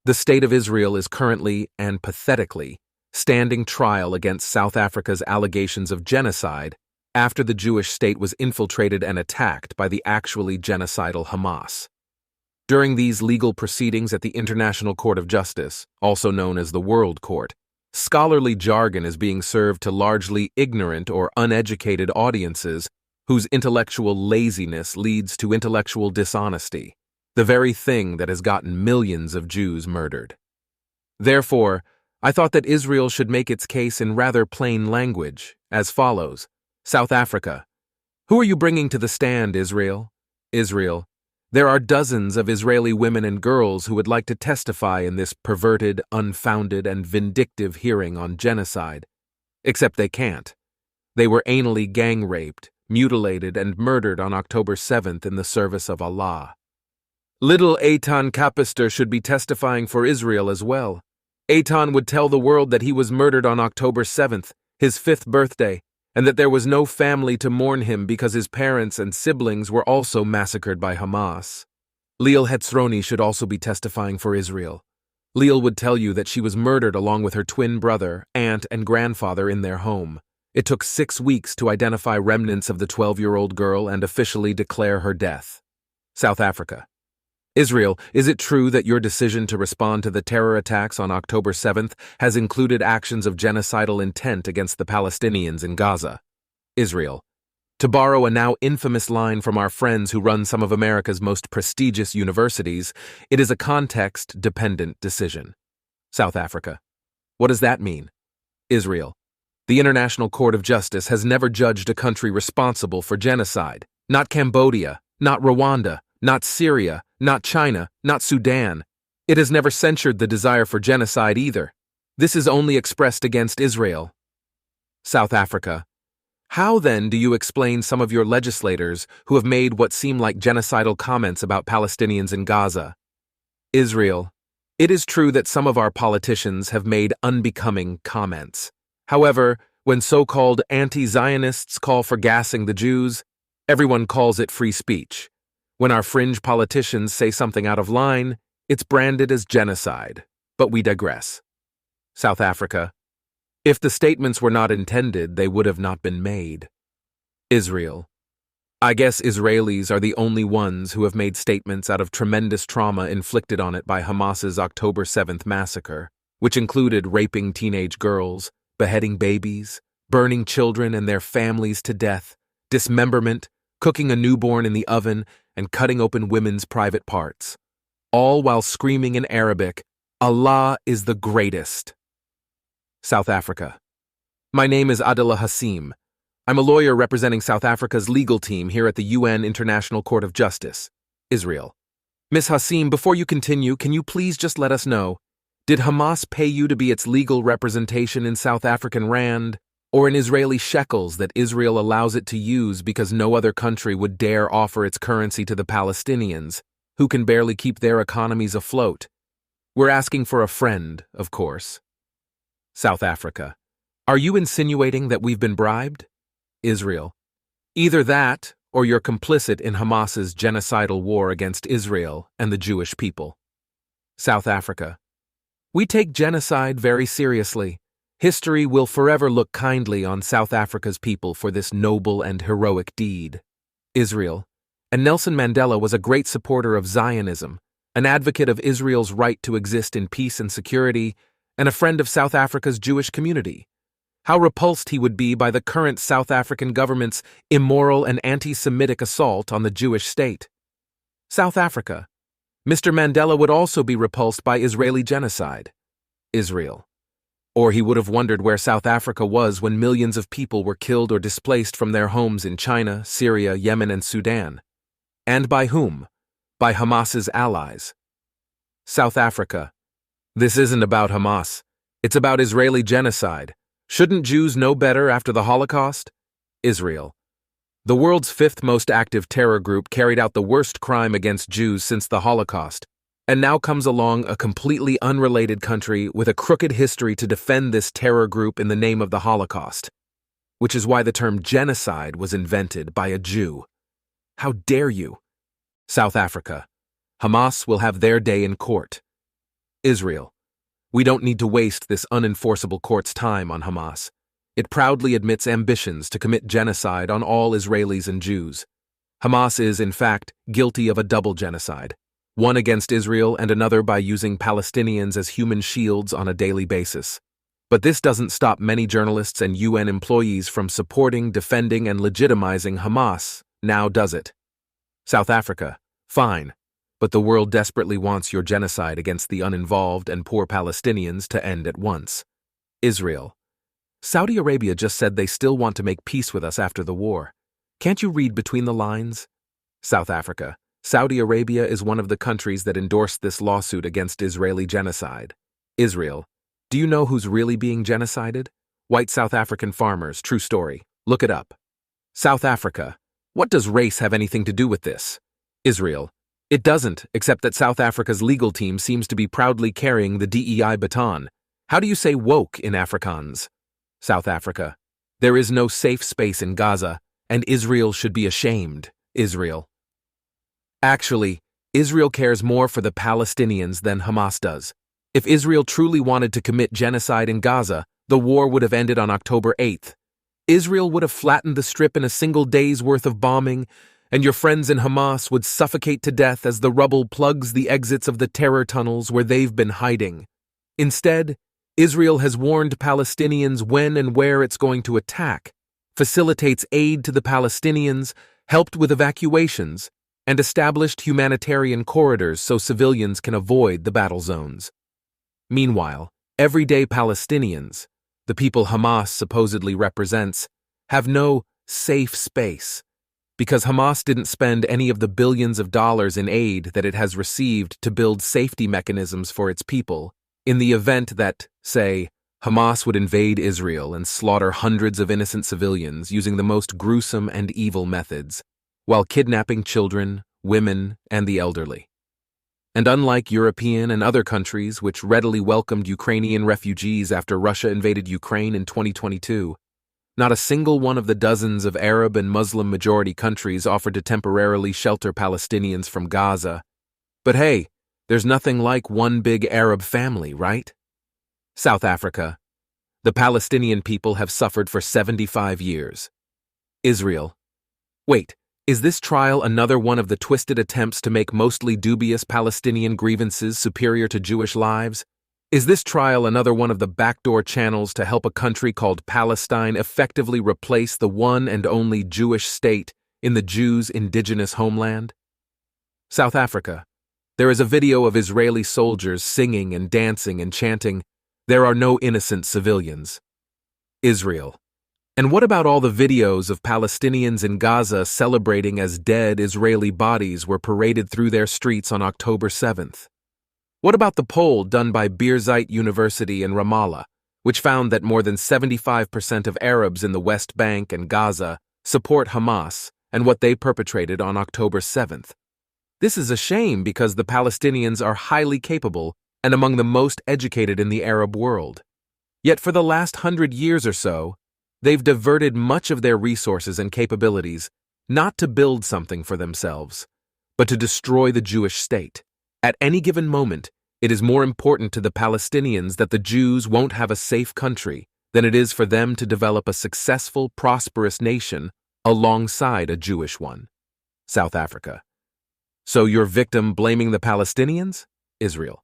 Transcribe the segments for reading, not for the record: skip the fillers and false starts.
The State of Israel is currently, and pathetically, standing trial against South Africa's allegations of genocide after the Jewish state was infiltrated and attacked by the actually genocidal Hamas. During these legal proceedings at the International Court of Justice, also known as the World Court, scholarly jargon is being served to largely ignorant or uneducated audiences whose intellectual laziness leads to intellectual dishonesty, the very thing that has gotten millions of Jews murdered. Therefore, I thought that Israel should make its case in rather plain language, as follows. South Africa. Who are you bringing to the stand, Israel? Israel. There are dozens of Israeli women and girls who would like to testify in this perverted, unfounded, and vindictive hearing on genocide. Except they can't. They were anally gang-raped, mutilated, and murdered on October 7th in the service of Allah. Little Eitan Kapister should be testifying for Israel as well. Eitan would tell the world that he was murdered on October 7th, his 5th birthday, and that there was no family to mourn him because his parents and siblings were also massacred by Hamas. Leal Hetzroni should also be testifying for Israel. Leal would tell you that she was murdered along with her twin brother, aunt, and grandfather in their home. It took 6 weeks to identify remnants of the 12-year-old girl and officially declare her death. South Africa. Israel, is it true that your decision to respond to the terror attacks on October 7th has included actions of genocidal intent against the Palestinians in Gaza? Israel. To borrow a now infamous line from our friends who run some of America's most prestigious universities, it is a context-dependent decision. South Africa. What does that mean? Israel. The International Court of Justice has never judged a country responsible for genocide. Not Cambodia, not Rwanda, not Syria, not China, not Sudan. It has never censured the desire for genocide either. This is only expressed against Israel. South Africa. How then do you explain some of your legislators who have made what seem like genocidal comments about Palestinians in Gaza? Israel. It is true that some of our politicians have made unbecoming comments. However, when so-called anti-Zionists call for gassing the Jews, everyone calls it free speech. When our fringe politicians say something out of line, it's branded as genocide. But we digress. South Africa. If the statements were not intended, they would have not been made. Israel. I guess Israelis are the only ones who have made statements out of tremendous trauma inflicted on it by Hamas's October 7th massacre, which included raping teenage girls, beheading babies, burning children and their families to death, dismemberment, cooking a newborn in the oven, and cutting open women's private parts, all while screaming in Arabic, Allah is the greatest. South Africa. My name is Adila Hassim. I'm a lawyer representing South Africa's legal team here at the UN International Court of Justice, Israel. Ms. Hassim, before you continue, can you please just let us know, did Hamas pay you to be its legal representation in South African rand, or in Israeli shekels that Israel allows it to use because no other country would dare offer its currency to the Palestinians, who can barely keep their economies afloat? We're asking for a friend, of course. South Africa. Are you insinuating that we've been bribed? Israel. Either that, or you're complicit in Hamas's genocidal war against Israel and the Jewish people. South Africa. We take genocide very seriously. History will forever look kindly on South Africa's people for this noble and heroic deed. Israel. And Nelson Mandela was a great supporter of Zionism, an advocate of Israel's right to exist in peace and security, and a friend of South Africa's Jewish community. How repulsed he would be by the current South African government's immoral and anti-Semitic assault on the Jewish state. South Africa. Mr. Mandela would also be repulsed by Israeli genocide. Israel. Or he would have wondered where South Africa was when millions of people were killed or displaced from their homes in China, Syria, Yemen, and Sudan. And by whom? By Hamas's allies. South Africa. This isn't about Hamas. It's about Israeli genocide. Shouldn't Jews know better after the Holocaust? Israel. The world's 5th most active terror group carried out the worst crime against Jews since the Holocaust, and now comes along a completely unrelated country with a crooked history to defend this terror group in the name of the Holocaust, which is why the term genocide was invented by a Jew. How dare you? South Africa. Hamas will have their day in court. Israel. We don't need to waste this unenforceable court's time on Hamas. It proudly admits ambitions to commit genocide on all Israelis and Jews. Hamas is, in fact, guilty of a double genocide, one against Israel and another by using Palestinians as human shields on a daily basis. But this doesn't stop many journalists and UN employees from supporting, defending, and legitimizing Hamas, now does it? South Africa, fine, but the world desperately wants your genocide against the uninvolved and poor Palestinians to end at once. Israel. Saudi Arabia just said they still want to make peace with us after the war. Can't you read between the lines? South Africa. Saudi Arabia is one of the countries that endorsed this lawsuit against Israeli genocide. Israel. Do you know who's really being genocided? White South African farmers, true story. Look it up. South Africa. What does race have anything to do with this? Israel. It doesn't, except that South Africa's legal team seems to be proudly carrying the DEI baton. How do you say woke in Afrikaans? South Africa. There is no safe space in Gaza, and Israel should be ashamed. Israel. Actually, Israel cares more for the Palestinians than Hamas does. If Israel truly wanted to commit genocide in Gaza, the war would have ended on October 8th. Israel would have flattened the strip in a single day's worth of bombing, and your friends in Hamas would suffocate to death as the rubble plugs the exits of the terror tunnels where they've been hiding. Instead, Israel has warned Palestinians when and where it's going to attack, facilitates aid to the Palestinians, helped with evacuations, and established humanitarian corridors so civilians can avoid the battle zones. Meanwhile, everyday Palestinians, the people Hamas supposedly represents, have no safe space, because Hamas didn't spend any of the billions of dollars in aid that it has received to build safety mechanisms for its people, in the event that, say, Hamas would invade Israel and slaughter hundreds of innocent civilians using the most gruesome and evil methods, while kidnapping children, women, and the elderly. And unlike European and other countries which readily welcomed Ukrainian refugees after Russia invaded Ukraine in 2022, not a single one of the dozens of Arab and Muslim-majority countries offered to temporarily shelter Palestinians from Gaza. But hey, there's nothing like one big Arab family, right? South Africa. The Palestinian people have suffered for 75 years. Israel. Wait, is this trial another one of the twisted attempts to make mostly dubious Palestinian grievances superior to Jewish lives? Is this trial another one of the backdoor channels to help a country called Palestine effectively replace the one and only Jewish state in the Jews' indigenous homeland? South Africa. There is a video of Israeli soldiers singing and dancing and chanting, "There are no innocent civilians." Israel. And what about all the videos of Palestinians in Gaza celebrating as dead Israeli bodies were paraded through their streets on October 7th? What about the poll done by Birzeit University in Ramallah, which found that more than 75% of Arabs in the West Bank and Gaza support Hamas and what they perpetrated on October 7th? This is a shame because the Palestinians are highly capable and among the most educated in the Arab world. Yet for the last 100 years or so, they've diverted much of their resources and capabilities not to build something for themselves, but to destroy the Jewish state. At any given moment, it is more important to the Palestinians that the Jews won't have a safe country than it is for them to develop a successful, prosperous nation alongside a Jewish one. South Africa. So your victim blaming the Palestinians? Israel.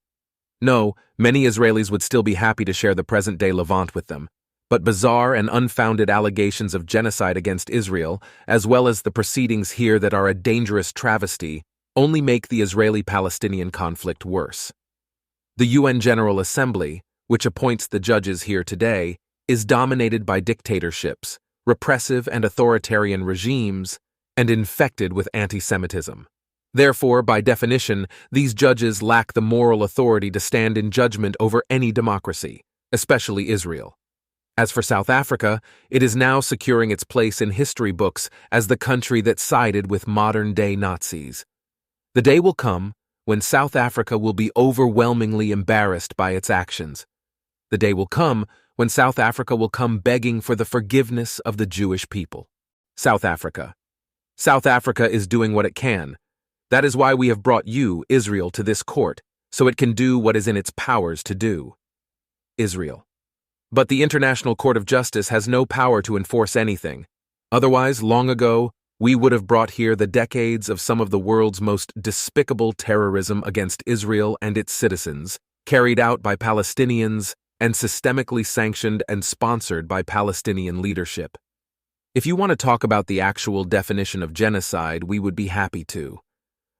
No, many Israelis would still be happy to share the present-day Levant with them, but bizarre and unfounded allegations of genocide against Israel, as well as the proceedings here that are a dangerous travesty, only make the Israeli-Palestinian conflict worse. The UN General Assembly, which appoints the judges here today, is dominated by dictatorships, repressive and authoritarian regimes, and infected with anti-Semitism. Therefore, by definition, these judges lack the moral authority to stand in judgment over any democracy, especially Israel. As for South Africa, it is now securing its place in history books as the country that sided with modern-day Nazis. The day will come when South Africa will be overwhelmingly embarrassed by its actions. The day will come when South Africa will come begging for the forgiveness of the Jewish people. South Africa. South Africa is doing what it can. That is why we have brought you, Israel, to this court, so it can do what is in its powers to do. Israel. But the International Court of Justice has no power to enforce anything. Otherwise, long ago, we would have brought here the decades of some of the world's most despicable terrorism against Israel and its citizens, carried out by Palestinians and systemically sanctioned and sponsored by Palestinian leadership. If you want to talk about the actual definition of genocide, we would be happy to.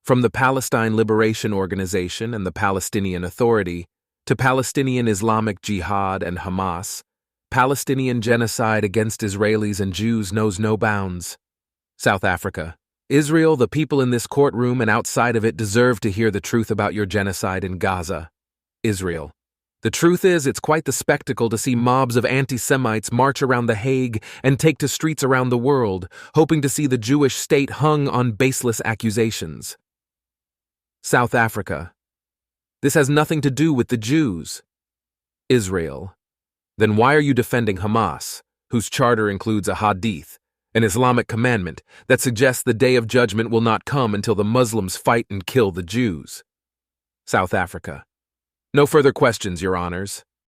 From the Palestine Liberation Organization and the Palestinian Authority, to Palestinian Islamic Jihad and Hamas, Palestinian genocide against Israelis and Jews knows no bounds. South Africa. Israel, the people in this courtroom and outside of it deserve to hear the truth about your genocide in Gaza. Israel. The truth is, it's quite the spectacle to see mobs of anti-Semites march around The Hague and take to streets around the world, hoping to see the Jewish state hung on baseless accusations. South Africa. This has nothing to do with the Jews. Israel. Then why are you defending Hamas, whose charter includes a hadith, an Islamic commandment that suggests the day of judgment will not come until the Muslims fight and kill the Jews? South Africa. No further questions, Your Honors.